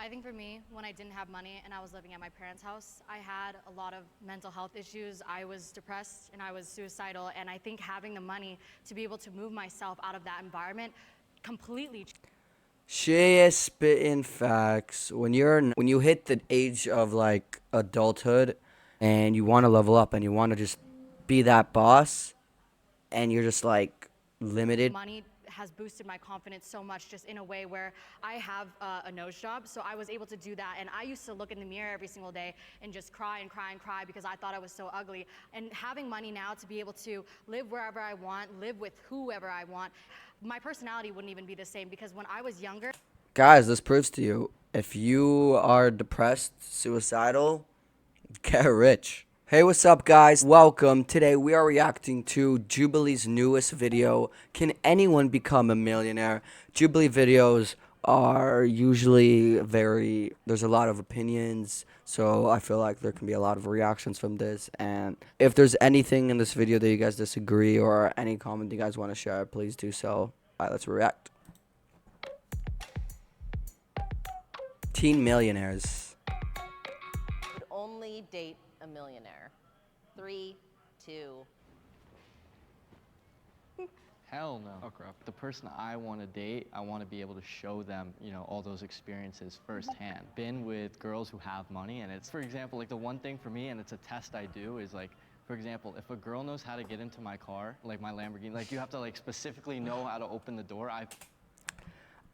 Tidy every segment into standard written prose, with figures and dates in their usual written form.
I think for me, when I didn't have money and I was living at my parents' house, I had a lot of mental health issues. I was depressed and I was suicidal. And I think having the money to be able to move myself out of that environment completely. She is spitting facts. When you hit the age of like adulthood and you want to level up and you want to just be that boss and you're just like limited. Money has boosted my confidence so much just in a way where I have a nose job, so I was able to do that. And I used to look in the mirror every single day and just cry and cry and cry because I thought I was so ugly. And having money now to be able to live wherever I want, live with whoever I want, my personality wouldn't even be the same because when I was younger. Guys, this proves to you if you are depressed, suicidal, get rich. Hey, what's up, guys? Welcome. Today we are reacting to Jubilee's newest video. Can anyone become a millionaire? Jubilee videos are usually there's a lot of opinions, so I feel like there can be a lot of reactions from this. And if there's anything in this video that you guys disagree or any comment you guys want to share, please do so. All right, let's react. Teen millionaires. Would only date a millionaire. 3, 2. Hell no. Okay. The person I want to date, I want to be able to show them, all those experiences firsthand. Been with girls who have money, and it's, for example, like the one thing for me, and it's a test I do, is like, for example, if a girl knows how to get into my car, like my Lamborghini, like you have to like specifically know how to open the door.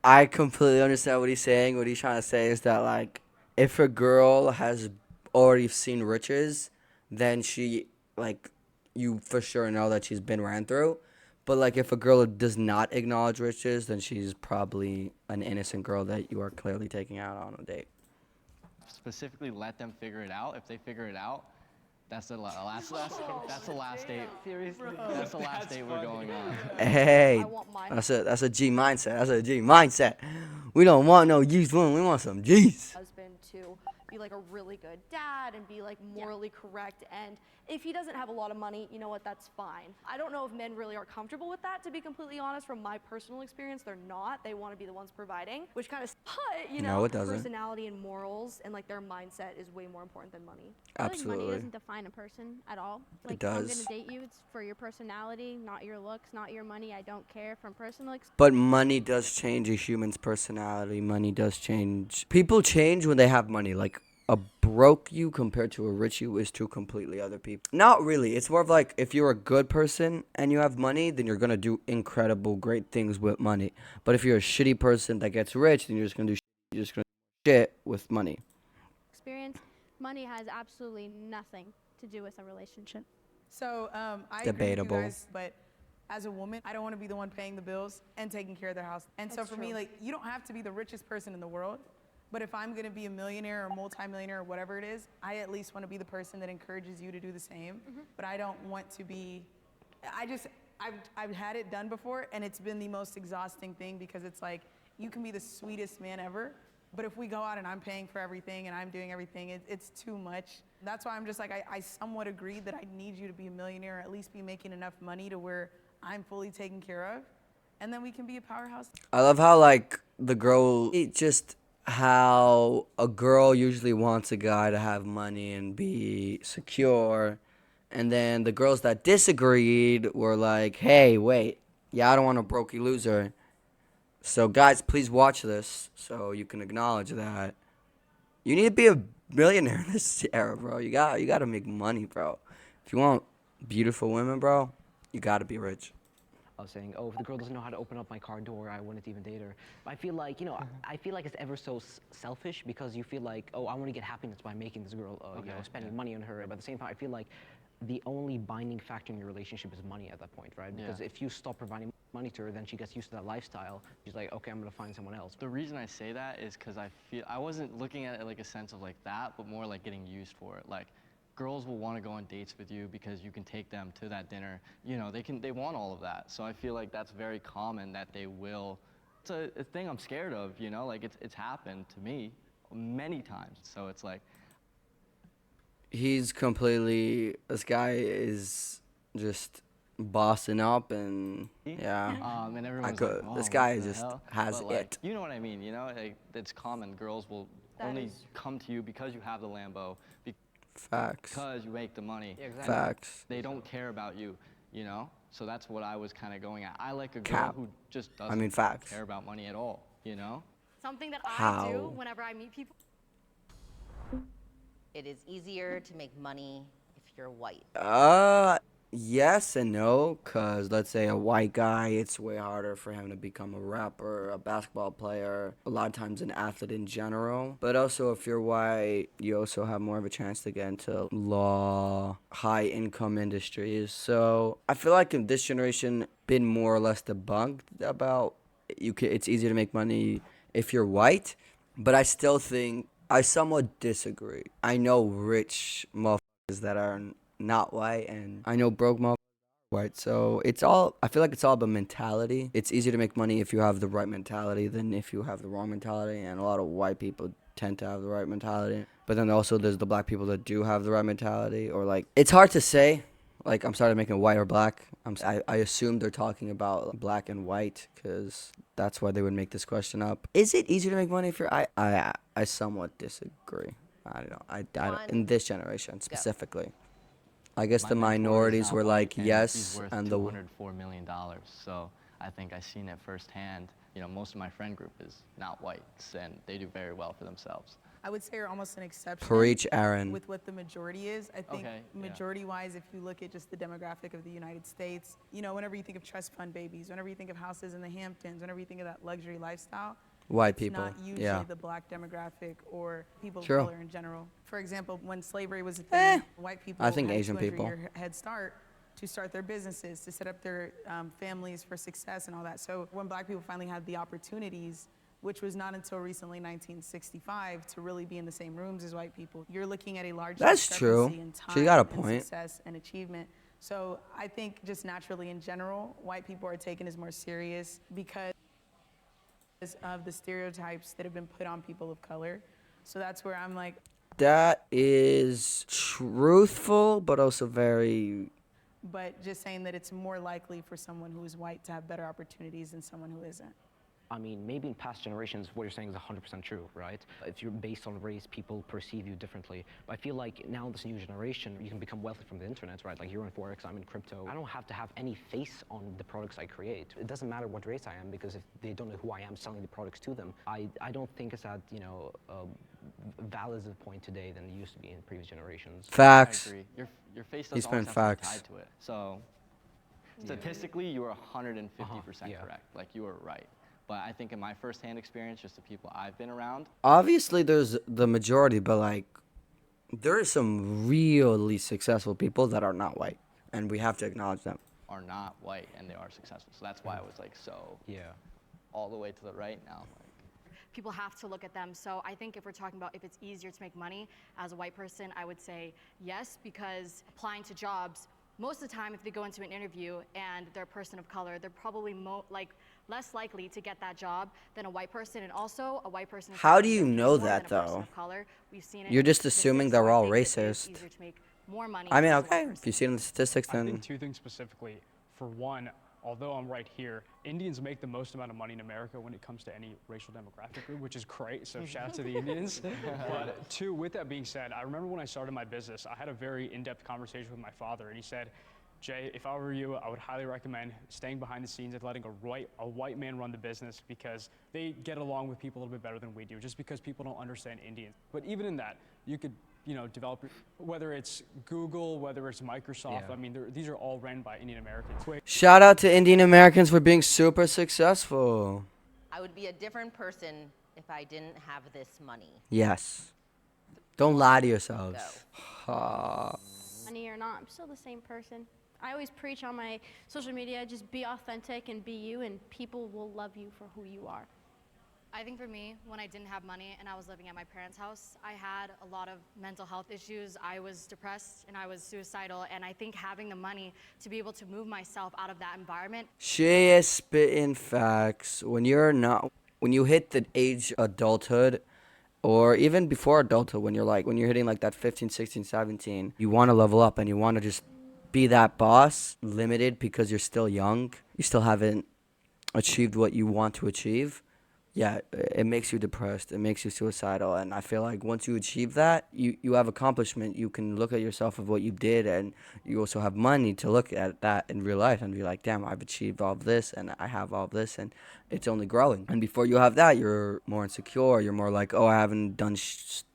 I completely understand what he's saying. What he's trying to say is that, like, if a girl has already seen riches, then she, like, you for sure know that she's been ran through. But, like, if a girl does not acknowledge riches, then she's probably an innocent girl that you are clearly taking out on a date. Specifically let them figure it out. If they figure it out, that's the last date. Seriously, that's the last date we're going on. Hey, that's a G mindset. That's a G mindset. We don't want no G's. We want some G's. Husband to be like a really good dad and be like morally correct, and if he doesn't have a lot of money, you know what, that's fine. I don't know if men really are comfortable with that, to be completely honest. From my personal experience, they're not. They want to be the ones providing, which kind of, but you know, No, it doesn't. personality and morals and like their mindset is way more important than money. Absolutely. Money doesn't define a person at all. Like, It does. I'm gonna date you, it's for your personality, not your looks, not your money. I don't care from personal experience. But money does change a human's personality. Money does change. People change when they have money. Like, a broke you compared to a rich you is two completely other people. Not really. It's more of like, if you're a good person and you have money, then you're going to do incredible, great things with money. But if you're a shitty person that gets rich, then you're just going to do shit with money. Money has absolutely nothing to do with a relationship. So I Debatable. agree with you guys, but as a woman, I don't want to be the one paying the bills and taking care of their house. And so for me, like, you don't have to be the richest person in the world, but if I'm going to be a millionaire or multimillionaire or whatever it is, I at least want to be the person that encourages you to do the same. But I don't want to be, I've had it done before, and it's been the most exhausting thing, because it's like, you can be the sweetest man ever, but if we go out and I'm paying for everything and I'm doing everything, it's too much. That's why I'm just like, I somewhat agree that I need you to be a millionaire, or at least be making enough money to where I'm fully taken care of, and then we can be a powerhouse. I love how, like, the girl, just how a girl usually wants a guy to have money and be secure. And then the girls that disagreed were like, hey, wait, yeah, I don't want a brokey loser. So, guys, please watch this so you can acknowledge that you need to be a millionaire in this era, bro. You got to make money, bro. If you want beautiful women, bro, you got to be rich. I was saying, oh, if the girl doesn't know how to open up my car door, I wouldn't even date her. But I feel like, I feel like it's ever so selfish, because you feel like, oh, I want to get happiness by making this girl, spending money on her. But at the same time, I feel like the only binding factor in your relationship is money at that point, right? Because if you stop providing money to her, then she gets used to that lifestyle. She's like, okay, I'm gonna find someone else. The reason I say that is because I wasn't looking at it like a sense of like that, but more like getting used for it. Like, girls will want to go on dates with you because you can take them to that dinner. They want all of that. So I feel like that's very common that they will. It's a thing I'm scared of, like it's happened to me many times. So it's like, This guy is just bossing up and yeah. And everyone's could- like, this "Oh, guy what the just hell?" has But, like, it. You know what I mean? You know, like, it's common. Girls will That only is- come to you because you have the Lambo, Facts. because you make the money. Yeah, exactly. Facts. They don't care about you, you know? So that's what I was kind of going at. I like a girl Cap. who just I doesn't mean, facts. care about money at all, you know? Something that I How? do whenever I meet people. It is easier to make money if you're white. Yes and no, cause let's say a white guy, it's way harder for him to become a rapper, a basketball player, a lot of times an athlete in general. But also, if you're white, you also have more of a chance to get into law, high income industries. So I feel like in this generation, been more or less debunked about it's easier to make money if you're white. But I still think I somewhat disagree. I know rich motherfuckers that are not white, and I know broke motherfuckers white. So it's all, I feel like it's all about mentality. It's easier to make money if you have the right mentality than if you have the wrong mentality. And a lot of white people tend to have the right mentality. But then also there's the black people that do have the right mentality. Or like, it's hard to say. Like, I'm sorry to make it white or black. I assume they're talking about black and white because that's why they would make this question up. Is it easier to make money if you're I somewhat disagree. I don't know. I don't, in this generation specifically. I guess the My mentor is minorities not were white, like and yes, he's worth and the $204 million. So I think I've seen it firsthand. You know, most of my friend group is not whites, and they do very well for themselves. I would say you're almost an exception. preach, Aaron. With what the majority is. I think Okay, yeah. majority-wise, if you look at just the demographic of the United States, you know, whenever you think of trust fund babies, whenever you think of houses in the Hamptons, whenever you think of that luxury lifestyle, White it's people, not usually yeah. the black demographic or people True. of color in general. For example, when slavery was a thing, white people I think had a Asian 200 people. year head start to start their businesses, to set up their families for success and all that. So when black people finally had the opportunities, which was not until recently 1965, to really be in the same rooms as white people, you're looking at a large That's true. discrepancy in time She got a and point. success and achievement. So I think just naturally in general, white people are taken as more serious because of the stereotypes that have been put on people of color. So that's where I'm like, That is truthful, but also very. but just saying that it's more likely for someone who is white to have better opportunities than someone who isn't. I mean, maybe in past generations, what you're saying is 100% true, right? If you're based on race, people perceive you differently. But I feel like now in this new generation, you can become wealthy from the internet, right? Like you're in Forex, I'm in crypto. I don't have to have any face on the products I create. It doesn't matter what race I am, because if they don't know who I am selling the products to them, I don't think it's at, valid as a point today than it used to be in previous generations. Facts. I agree. Your face He's doesn't always been have to be facts. tied to it. So statistically, you are 150% Yeah. correct. Like you were right. But I think in my firsthand experience, just the people I've been around, Obviously, there's the majority, but like, there are some really successful people that are not white, and we have to acknowledge them. are not white and they are successful. So that's why I was like so Yeah. all the way to the right now. People have to look at them. So I think if we're talking about if it's easier to make money as a white person, I would say yes, because applying to jobs, most of the time if they go into an interview and they're a person of color, they're probably less likely to get that job than a white person. And also a white person is How do you making know more that, than a person though? of color. We've seen it You're in just statistics, assuming so they're I all think it is racist. easier to make more money I mean, as a white okay, person. if you've seen the statistics, I then think two things specifically. For one, although I'm right here, Indians make the most amount of money in America when it comes to any racial demographic group, which is great, so shout out to the Indians. But two, with that being said, I remember when I started my business, I had a very in-depth conversation with my father, and he said, Jay, if I were you, I would highly recommend staying behind the scenes and letting a white man run the business, because they get along with people a little bit better than we do, just because people don't understand Indians. But even in that, you could develop, whether it's Google, whether it's Microsoft, Yeah. I mean, these are all ran by Indian Americans. shout out to Indian Americans for being super successful. I would be a different person if I didn't have this money. Yes. Don't lie to yourselves. Money or not, I'm still the same person. I always preach on my social media, just be authentic and be you, and people will love you for who you are. I think for me, when I didn't have money and I was living at my parents' house, I had a lot of mental health issues. I was depressed and I was suicidal. And I think having the money to be able to move myself out of that environment. She is spitting facts. When you hit the age adulthood, or even before adulthood, when you're hitting like that 15, 16, 17, you want to level up and you want to just be that boss, limited because you're still young, you still haven't achieved what you want to achieve, yeah, it makes you depressed. It makes you suicidal. And I feel like once you achieve that, you have accomplishment. You can look at yourself of what you did, and you also have money to look at that in real life and be like, damn, I've achieved all of this, and I have all of this, and it's only growing. And before you have that, you're more insecure. You're more like, oh, I haven't done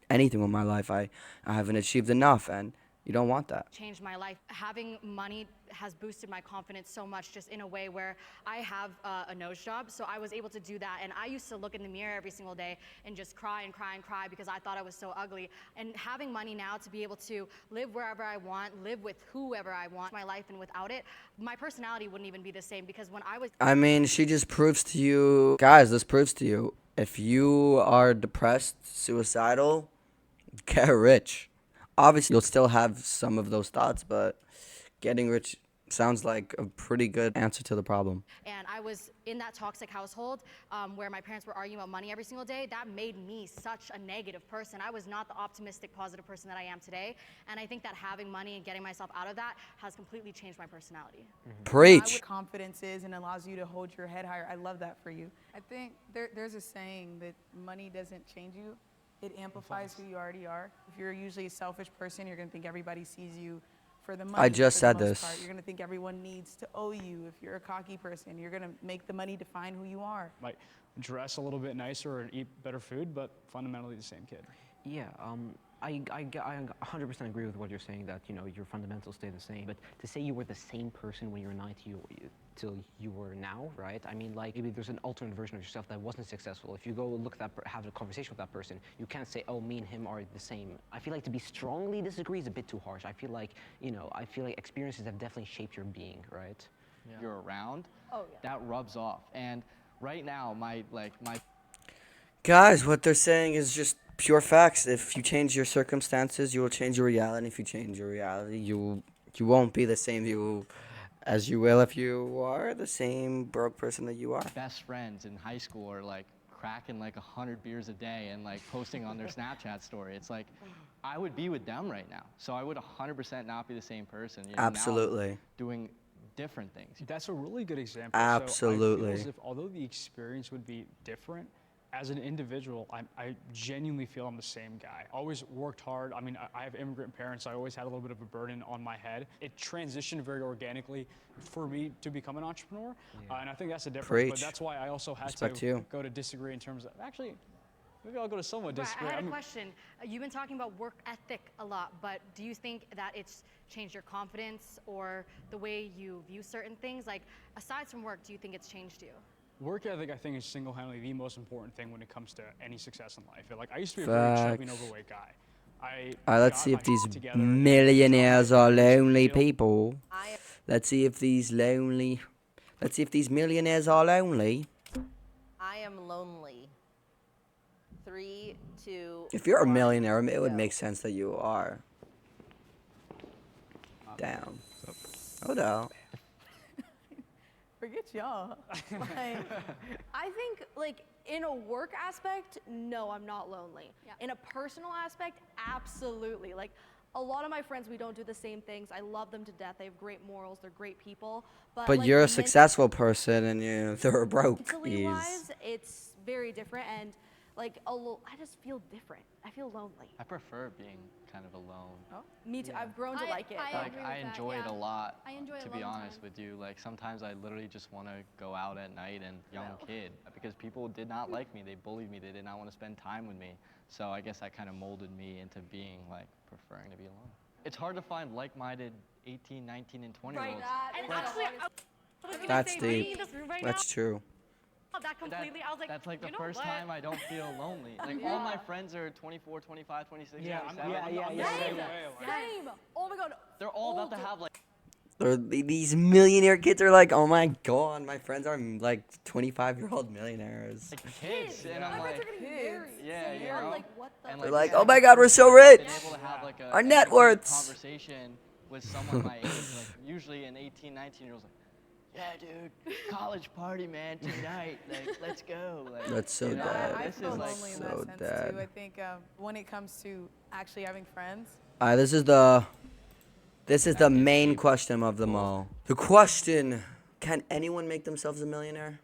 anything with my life. I haven't achieved enough, and you don't want that. Changed my life. Having money has boosted my confidence so much, just in a way where I have a nose job, so I was able to do that. And I used to look in the mirror every single day and just cry and cry and cry because I thought I was so ugly. And having money now to be able to live wherever I want, live with whoever I want my life, and without it, my personality wouldn't even be the same, because when I was I mean, she just proves to you, guys, this proves to you, if you are depressed, suicidal, get rich. Obviously, you'll still have some of those thoughts, but getting rich sounds like a pretty good answer to the problem. and I was in that toxic household where my parents were arguing about money every single day, that made me such a negative person. I was not the optimistic, positive person that I am today. And I think that having money and getting myself out of that has completely changed my personality. Preach. Confidence is and allows you to hold your head higher. I love that for you. I think there's a saying that money doesn't change you. It amplifies who you already are. If you're usually a selfish person, you're going to think everybody sees you for the money. I just for the said most this. part. You're going to think everyone needs to owe you. If you're a cocky person, you're going to make the money define who you are. Might dress a little bit nicer and eat better food, but fundamentally the same kid. Yeah, I 100% agree with what you're saying, that, you know, your fundamentals stay the same. But to say you were the same person when you were 19 till you were now, right? I mean, like, maybe there's an alternate version of yourself that wasn't successful. If you go look at that, have a conversation with that person, you can't say, oh, me and him are the same. I feel like to be strongly disagree is a bit too harsh. I feel like, you know, experiences have definitely shaped your being, right? You're around, Oh, yeah. that rubs off. And right now, my Guys, what they're saying is just pure facts. If you change your circumstances, you will change your reality. If you change your reality, you won't be the same as you will if you are the same broke person that you are. best friends in high school are like cracking like 100 beers a day and like posting on their Snapchat story. It's like, I would be with them right now. So I would 100% not be the same person. You know, now I'm Absolutely. doing different things. That's a really good example. Absolutely. So I feel as if, although the experience would be different, as an individual, I genuinely feel I'm the same guy. Always worked hard. I mean, I have immigrant parents. I always had a little bit of a burden on my head. It transitioned very organically for me to become an entrepreneur, and I think that's the difference. Preach. But that's why I also had Respect to you. go to disagree in terms of, actually, maybe I'll go to somewhat Right, disagree. I had mean, a question. You've been talking about work ethic a lot, but do you think that it's changed your confidence or the way you view certain things? Like, aside from work, do you think it's changed you? Work ethic, I think, is single-handedly the most important thing when it comes to any success in life. Like, I used to be a very chubby and Facts. overweight guy. Let's got see my if these shit together and millionaires are lonely feel- people. Let's see if these millionaires are lonely. I am lonely. 3, 2. If you're a 1, millionaire, it would go. make sense that you are. Damn. Oh no. Forget y'all. Like, I think, like, in a work aspect, no, I'm not lonely. Yeah. In a personal aspect, absolutely. Like, a lot of my friends, we don't do the same things. I love them to death. They have great morals. They're great people. But like, you're a successful person and they're broke. mentally wise, it's very different. And, like, I just feel different. I feel lonely. I prefer being kind of alone. Me too. I've grown to like it. I Like, agree I with that, enjoy it yeah. a lot, I enjoy to be alone honest time. with you. Like, sometimes I literally just want to go out at night and young kid, because people did not like me. They bullied me. They did not want to spend time with me. So I guess that kind of molded me into being, like, preferring to be alone. It's hard to find like-minded 18, 19, and 20-year-olds. And actually, I was gonna That's say, deep. being in this room right That's true. now, that completely, I was like, That's like the you know first what? time I don't feel lonely. Like, all my friends are 24, 25, 26, Yeah, 27. I'm the same way. Like, Same. Oh my God. They're all about to have, like, These millionaire kids are like, oh my god, my friends are like 25-year-old millionaires. kids. And I'm My friends like, are getting married. yeah, you I'm know? like, what the? And They're like, like, oh my god, we're so rich. been able to have like Our a net deep worths. conversation with someone my age, like usually an 18, 19-year-old's like, yeah, dude, college party, man, tonight. Like, let's go. Like, That's so you know, dead. I This feel is like lonely in so that sense dead. too. I think when it comes to actually having friends, Alright, this is the This is the main question of them all. The question, can anyone make themselves a millionaire?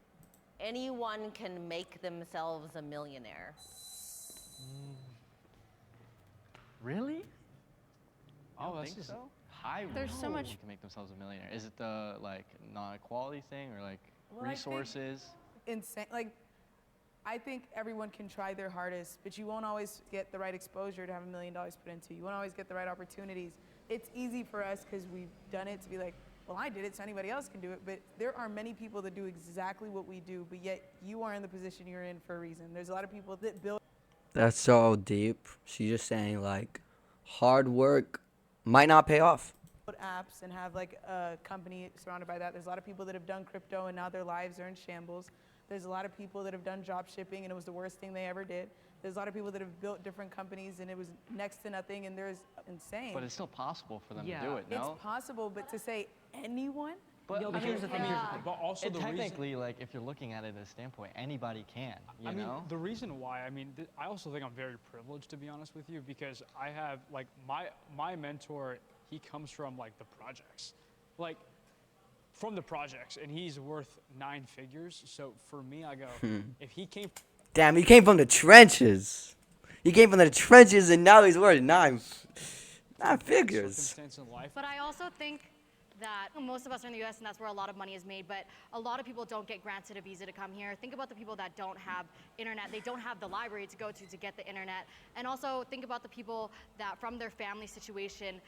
Anyone can make themselves a millionaire. Really? Oh, I this think is so. I There's so know much- who can make themselves a millionaire. Is it the like non-equality thing or like Well, I think- resources? Insane. Like, I think everyone can try their hardest, but you won't always get the right exposure to have $1 million put into you. You won't always get the right opportunities. It's easy for us because we've done it to be like, well, I did it, so anybody else can do it. But there are many people that do exactly what we do, but yet you are in the position you're in for a reason. There's a lot of people that build That's so deep. She's just saying like hard work might not pay off. apps and have like a company surrounded by that. There's a lot of people that have done crypto and now their lives are in shambles. There's a lot of people that have done drop shipping and it was the worst thing they ever did. There's a lot of people that have built different companies and it was next to nothing and there's insane. But it's still possible for them Yeah. to do it, no? It's possible, but to say anyone? But, No, but here's the thing. Here's the thing. But also and the reason. technically, like if you're looking at it as a standpoint, anybody can. You I mean, know? the reason why, I mean, I also think I'm very privileged, to be honest with you, because I have, like, my mentor, he comes from, like, the projects. Like, from the projects, and he's worth 9 figures. So for me, I go, if he came. Damn, he came from the trenches. He came from the trenches and now he's worth nine figures. Circumstance in life. But I also think that most of us are in the US and that's where a lot of money is made, but a lot of people don't get granted a visa to come here. Think about the people that don't have internet. They don't have the library to go to get the internet. And also think about the people that from their family situation,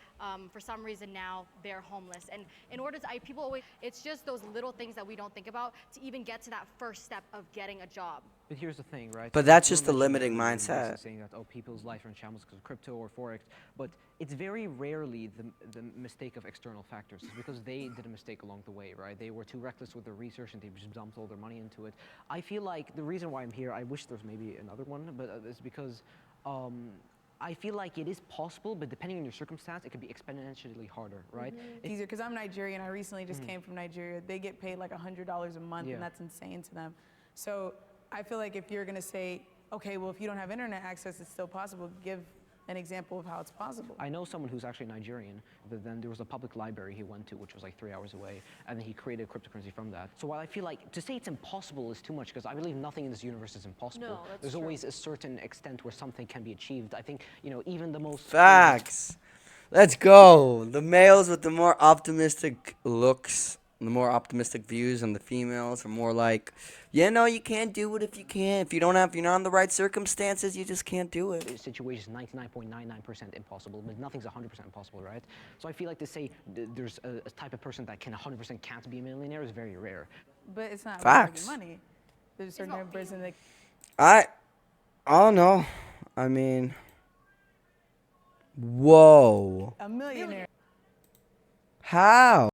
for some reason now they're homeless. And in order to, people always, it's just those little things that we don't think about to even get to that first step of getting a job. But here's the thing, right? But So that's you just the mentioned limiting earlier, you mindset. were saying that, oh, people's lives are in shambles because of crypto or forex, but it's very rarely the mistake of external factors. It's because they did a mistake along the way, right? They were too reckless with their research and they just dumped all their money into it. I feel like the reason why I'm here, I wish there's maybe another one, but it's because I feel like it is possible, but depending on your circumstance, it could be exponentially harder, right? It's easier because I'm Nigerian. I recently just came from Nigeria. They get paid like $100 a month, Yeah. and that's insane to them. So I feel like if you're gonna say, okay, well, if you don't have internet access, it's still possible. Give an example of how it's possible. I know someone who's actually Nigerian, but then there was a public library he went to, which was like 3 hours away, and then he created cryptocurrency from that. So while I feel like to say it's impossible is too much, because I believe nothing in this universe is impossible. No, that's There's true. always a certain extent where something can be achieved. I think, you know, even the most Facts. Let's go. The males with the more optimistic looks, the more optimistic views, and the females are more like, you know, you can't do it if you can't. If you don't have, you're not in the right circumstances, you just can't do it. situations 99.99% impossible, but nothing's 100% impossible, right? So I feel like to say there's a type of person that can 100% can't be a millionaire is very rare. But it's not Facts. about money. There's a certain type of person that I don't know. I mean, whoa. a millionaire. How?